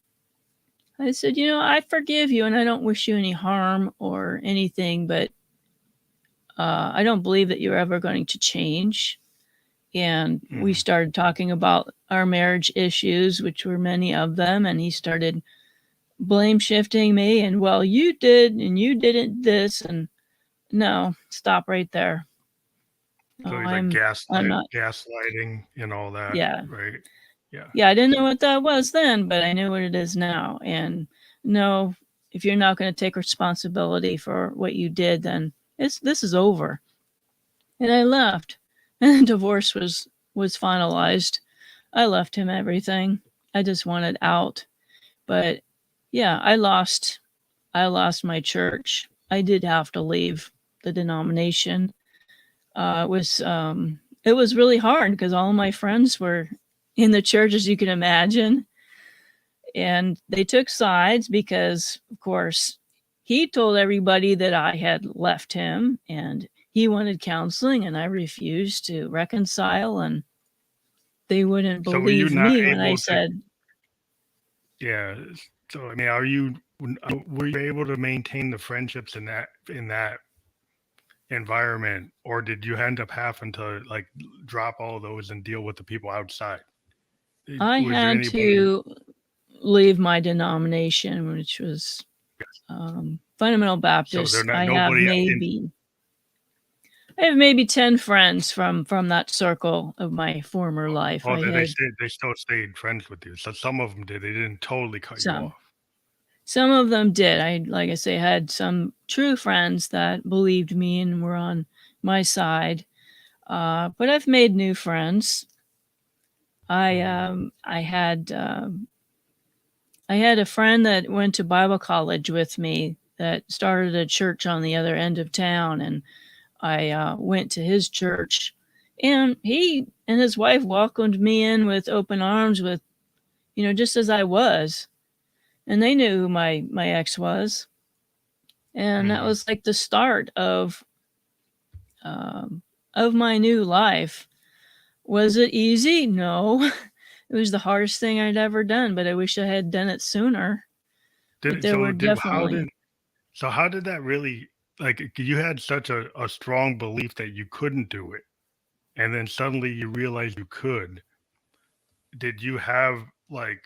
I said, I forgive you, and I don't wish you any harm or anything, but I don't believe that you're ever going to change. And we started talking about our marriage issues, which were many of them, and he started blame shifting me, and well, you did and you didn't this. And no, stop right there. So he's like I'm not. gaslighting and all that, Yeah, right? Yeah. Yeah, I didn't know what that was then, but I know what it is now. And no, if you're not going to take responsibility for what you did, then this is over. And I left. And divorce was finalized. I left him everything. I just wanted out. But yeah, I lost my church. I did have to leave the denomination. It was really hard because all my friends were in the church, as you can imagine, and they took sides because, of course, he told everybody that I had left him and he wanted counseling, and I refused to reconcile, and they wouldn't So were you believe not me when I able to? said, Yeah. So I mean, were you able to maintain the friendships in that environment, or did you end up having to like drop all those and deal with the people outside? I Was there had anybody? to leave my denomination, which was Fundamental So they're Baptist. not nobody in. I have maybe 10 friends from that circle of my former life. Oh, I had they still stayed friends with you. So some of them did. They didn't totally cut you some. off. Some of them did. I like I say, had some true friends that believed me and were on my side. But I've made new friends. I Mhm. um, I had I had a friend that went to Bible college with me that started a church on the other end of town, and I went to his church, and he and his wife welcomed me in with open arms, with just as I was, and they knew who my ex was, and that Mhm. was like the start um, of my new life. Was it easy? No. It was the hardest thing I'd ever done, but I wish I had done it sooner. Did But it? there So were did how did definitely so how did that really like? You had such a strong belief that you couldn't do it, and then suddenly you realized you could. Did you have like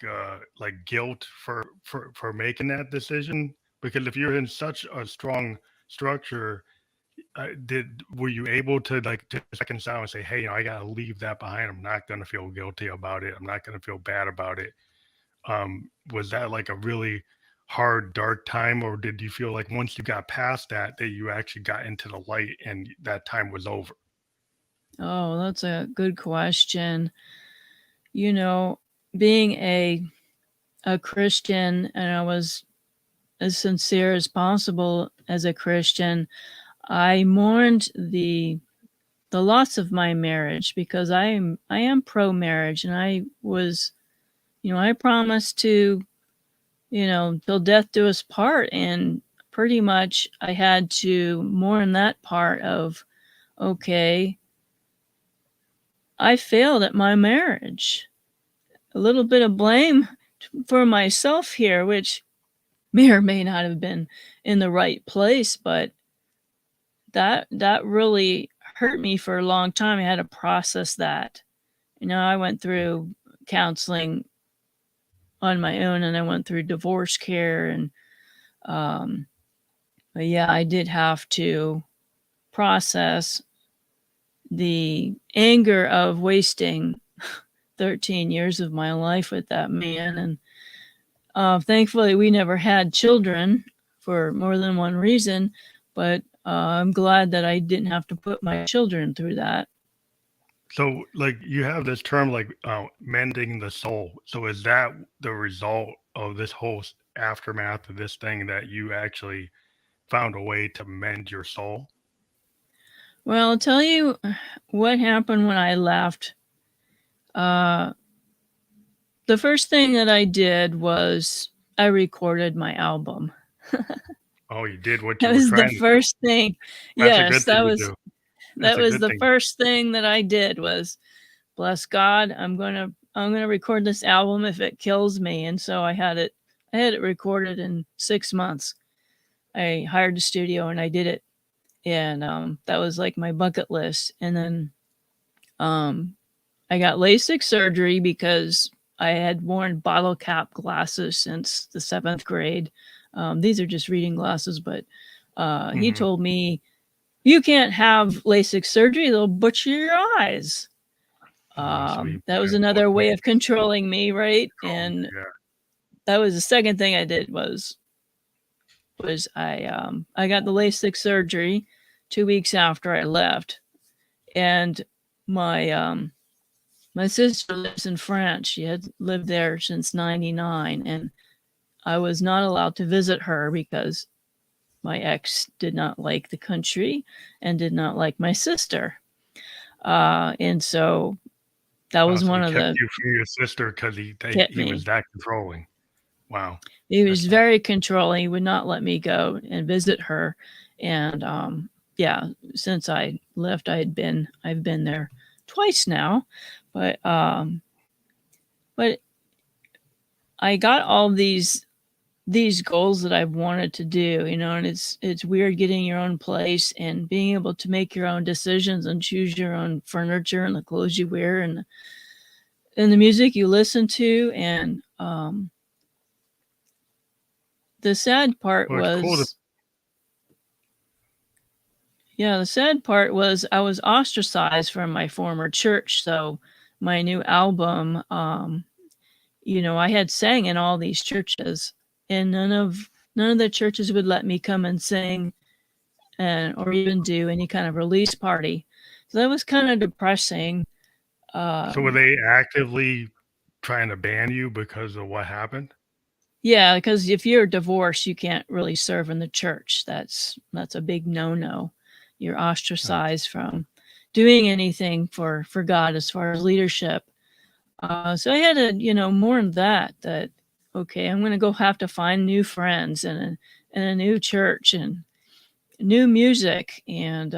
guilt for making that decision? Because if you're in such a strong structure, did were you able to like just reconcile and say, hey, I gotta leave that behind. I'm not gonna feel guilty about it. I'm not gonna feel bad about it. Was that like a really hard, dark time, or did you feel like once you got past that, that you actually got into the light and that time was over? Oh, that's a good question. You know, being a Christian, and I was as sincere as possible as a Christian, I mourned the loss of my marriage because I am pro marriage, and I was, I promised to, till death do us part, and pretty much I had to mourn that part of, okay, I failed at my marriage. A little bit of blame for myself here, which may or may not have been in the right place, but that really hurt me for a long time. I had to process that. I went through counseling on my own, and I went through divorce care, and um, but yeah, I did have to process the anger of wasting 13 years of my life with that man. And thankfully, we never had children for more than one reason, but I'm glad that I didn't have to put my children through that. So, like, you have this term like mending the soul. So, is that the result of this whole aftermath of this thing that you actually found a way to mend your soul? Well, I'll tell you what happened when I left. Uh, the first thing that I did was I recorded my album. Oh, you did what That you were was the trying to do. first thing. That's a Yes, good that thing to was do. that That's a was good the thing. first thing that I did was, bless God, I'm gonna record this album if it kills me. And so I had it recorded in 6 months. I hired a studio and I did it. And that was like my bucket list. And then um, I got Lasik surgery because I had worn bottle cap glasses since the 7th grade. These are just reading glasses, but he Hmm. told me, you can't have LASIK surgery, they'll butcher your eyes. So he That was had what another way of controlling me, right? control. And Yeah. that was the second thing I did was I got the Lasik surgery 2 weeks after I left, and my my sister lives in France. She had lived there since '99, and I was not allowed to visit her because my ex did not like the country and did not like my sister. And so that was So one he of kept the you from your sister because kept he was me. that controlling. Wow. He was That's not very controlling. He would not let me go and visit her. And yeah, since I left, I've been there twice now, but but I got all these goals that I've wanted to do, you know, and it's weird getting your own place and being able to make your own decisions and choose your own furniture and the clothes you wear and the music you listen to. And the sad part well. It's cool to was, yeah, the sad part was I was ostracized from my former church. So my new album, you know, I had sang in all these churches, and none of the churches would let me come and sing and or even do any kind of release party. So that was kind of depressing. So were Um, they actively trying to ban you because of what happened? yeah, because if you're divorced, you can't really serve in the church. That's a big no-no. You're Uh, ostracized from doing anything for God as far as leadership. So I had to, you know, mourn that okay, I'm going to go have to find new friends and a new church and new music. And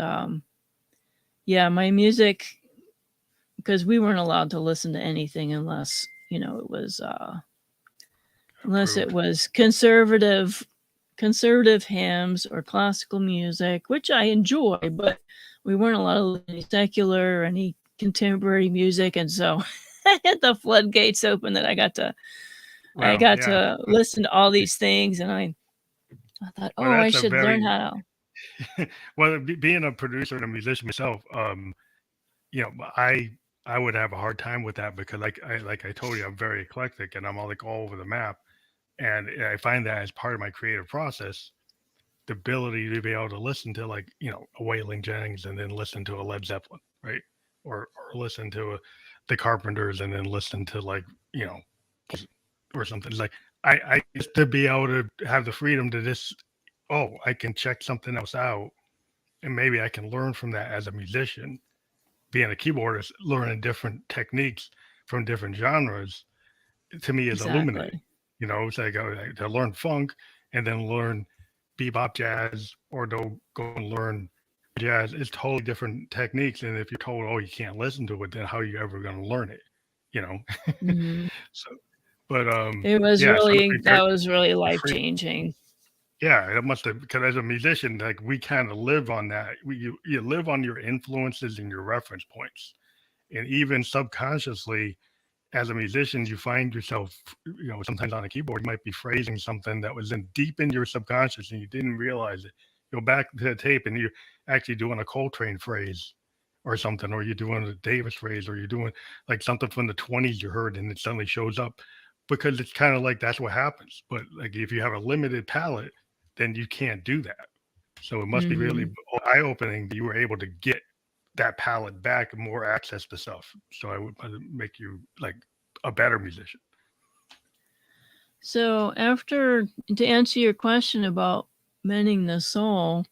yeah, my music, because we weren't allowed to listen to anything unless, you know, it was unless it approved. was conservative hymns or classical music, which I enjoy, but we weren't allowed to listen to any secular or any contemporary music. And so I had the floodgates open that I Well, got yeah. to listen to all these things. And I thought, Well, oh, I that's a should learn very how to. well. Being a producer and a musician myself, you know, I would have a hard time with that because, like I told you, I'm very eclectic and I'm all over the map, and I find that as part of my creative process, the ability to be able to listen to, like, you know, a Waylon Jennings and then listen to a Led Zeppelin, right? Or listen to the Carpenters and then listen to, like, you know, or something. It's like I just to be able to have the freedom to just, oh, I can check something else out and maybe I can learn from that as a musician. Being a keyboardist, learning different techniques from different genres to me is illuminating. Exactly. You know, it's like to learn funk and then learn bebop jazz or go and learn jazz. It's totally different techniques. And if you're told, oh, you can't listen to it, then how are you ever going to learn it? You know? Hmm. So, but yeah, so That was really life free. changing. Yeah, it must have, because as a musician, like we kind of live on that. You live on your influences and your reference points, and even subconsciously, as a musician, you find yourself, you know, sometimes on a keyboard, you might be phrasing something that was in deep in your subconscious and you didn't realize it. Go back to the tape and you're actually doing a Coltrane phrase or something, or you're doing a Davis phrase, or you're doing like something from the 20s you heard and it suddenly shows up because it's kind of like that's what happens. But like if you have a limited palette, then you can't do that. So it must be really Hmm. eye opening that you were able to get that palette back and more access to stuff. So I would make you like a better musician. So after to answer your question about mending the soul,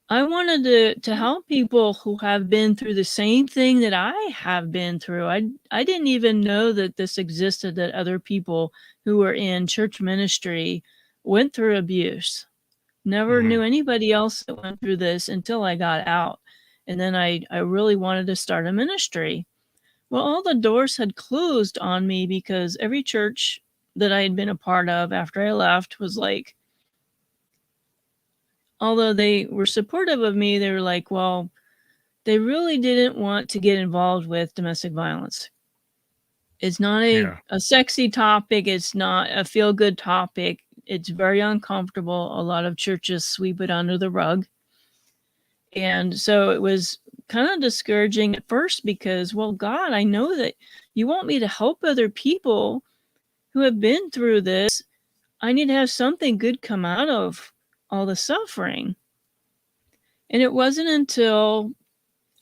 I wanted to help people who have been through the same thing that I have been through. I didn't even know that this existed, that other people who were in church ministry went through abuse. Never Hmm. knew anybody else that went through this until I got out. And then I really wanted to start a ministry. Well, all the doors had closed on me because every church that I had been a part of after I left was like, although they were supportive of me, they were like, well, they really didn't want to get involved with domestic violence. It's not Yeah. a sexy topic. It's not a feel good topic. It's very uncomfortable. A lot of churches sweep it under the rug. And so it was kind of discouraging at first because, well, God, I know that you want me to help other people who have been through this. I need to have something good come out of all the suffering. And it wasn't until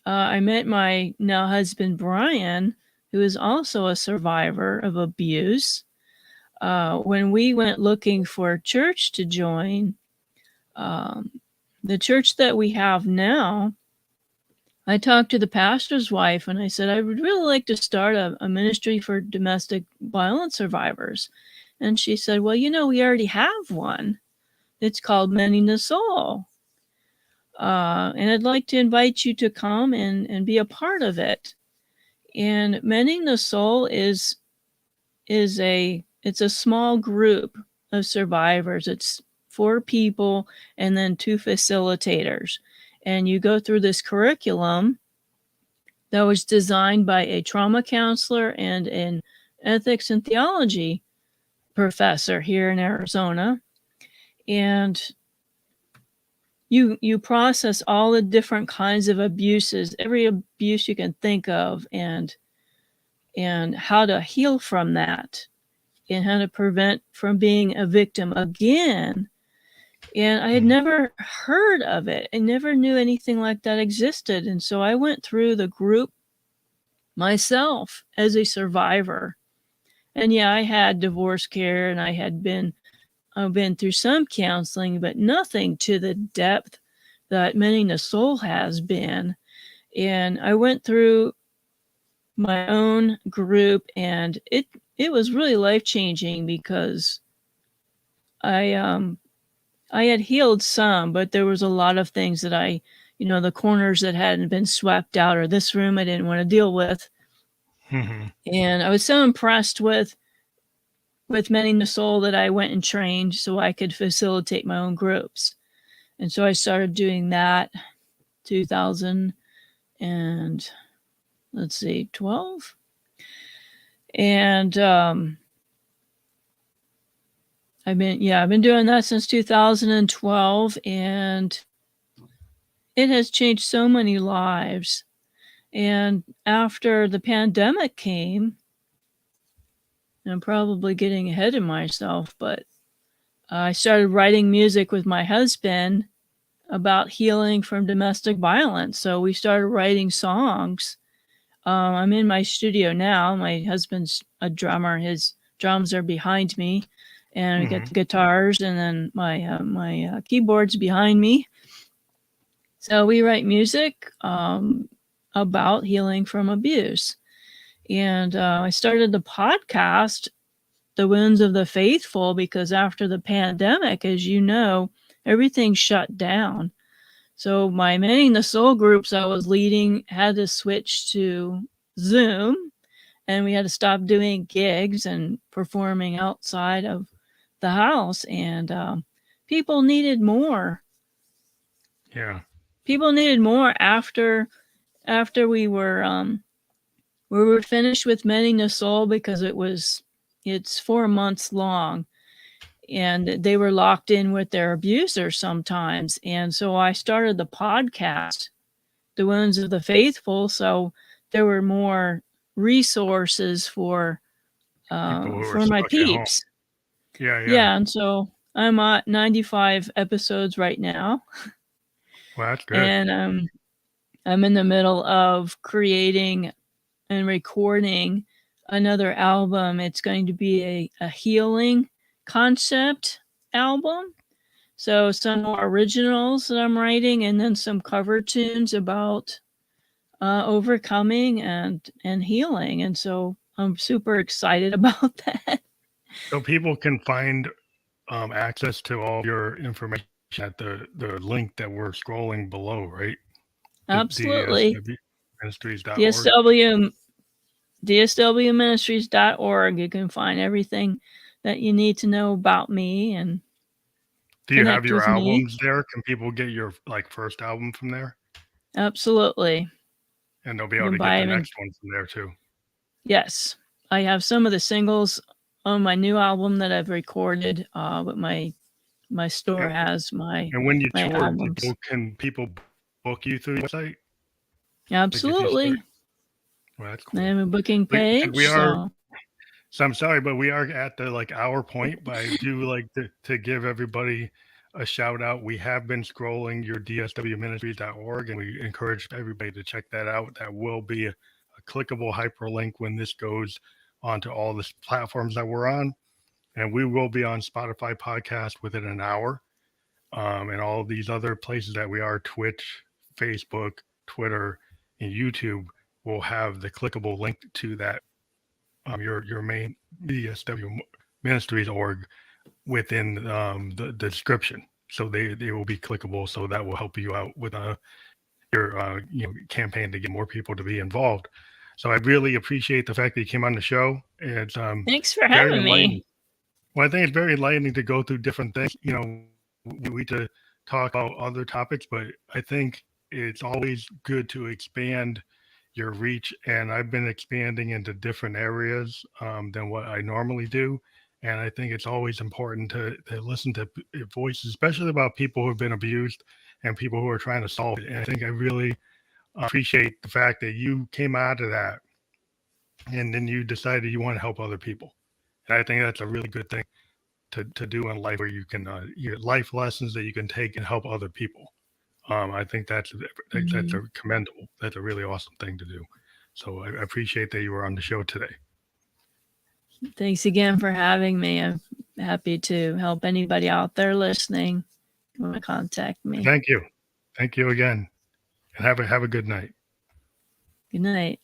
I met my now husband, Brian, who is also a survivor of abuse. When we went looking for a church to join, the church that we have now, I talked to the pastor's wife and I said, I would really like to start a ministry for domestic violence survivors. And she said, well, we already have one. It's called Mending the Soul. And I'd like to invite you to come and be a part of it. And Mending the Soul it's a small group of survivors. It's 4 people and then 2 facilitators. And you go through this curriculum that was designed by a trauma counselor and an ethics and theology professor here in Arizona. And you process all the different kinds of abuses, every abuse you can think of, and how to heal from that, and how to prevent from being a victim again. And I had never heard of it. I never knew anything like that existed. And so I went through the group myself as a survivor. And yeah, I had divorce care and I've been through some counseling, but nothing to the depth that Mending the Soul has been. And I went through my own group, and it was really life-changing because I had healed some, but there was a lot of things that the corners that hadn't been swept out, or this room I didn't want to deal with. Mm-hmm. And I was so impressed with Mending the Soul that I went and trained so I could facilitate my own groups. And so I started doing that 2000 and 12. And I've been doing that since 2012, and it has changed so many lives. And after the pandemic came, I'm probably getting ahead of myself, but I started writing music with my husband about healing from domestic violence. So we started writing songs. I'm in my studio now. My husband's a drummer. His drums are behind me, and we get the guitars, and then my keyboard's behind me. So we write music about healing from abuse. And I started the podcast, The Wounds of the Faithful, because after the pandemic, as you know, everything shut down. So my Mending the Soul groups I was leading had to switch to Zoom, and we had to stop doing gigs and performing outside of the house. And people needed more. Yeah. People needed more after we were finished with Mending the Soul, because it's 4 months long. And they were locked in with their abuser sometimes. And so I started the podcast, The Wounds of the Faithful. So there were more resources for my peeps. Yeah. And so I'm at 95 episodes right now. Well, that's good. And I'm in the middle of creating and recording another album. It's going to be a healing concept album. So some more originals that I'm writing, and then some cover tunes about overcoming and healing. And so I'm super excited about that. So people can find access to all your information at the link that we're scrolling below, right? Absolutely. DSWministries.org. DSWministries.org. You can find everything that you need to know about me. And do you have your albums there? Can people get your first album from there? Absolutely. And they'll be able to get the next one from there too. Yes. I have some of the singles on my new album that I've recorded, but my store has my And when you tour, albums. can people book you through the website? Absolutely. Well, that's I cool. have a booking page. We are. So So I'm sorry, but we are at the hour point. But I do like to give everybody a shout out. We have been scrolling your DSWministries.org, and we encourage everybody to check that out. That will be a clickable hyperlink when this goes onto all the platforms that we're on, and we will be on Spotify podcast within an hour, and all of these other places that we are: Twitch, Facebook, Twitter, and YouTube. Will have the clickable link to that your main DSW Ministries org within the description. So they will be clickable. So that will help you out with your campaign to get more people to be involved. So I really appreciate the fact that you came on the show. It's thanks for very having enlightening. me. Well, I think it's very enlightening to go through different things. We to talk about other topics, but I think it's always good to expand your reach. And I've been expanding into different areas than what I normally do. And I think it's always important to listen to voices, especially about people who have been abused and people who are trying to solve it. And I think I really appreciate the fact that you came out of that and then you decided you want to help other people. And I think that's a really good thing to do in life, where you can life lessons that you can take and help other people. I think that's a commendable. That's a really awesome thing to do. So I appreciate that you were on the show today. Thanks again for having me. I'm happy to help anybody out there listening. You want to contact me. Thank you again, and have a good night. Good night.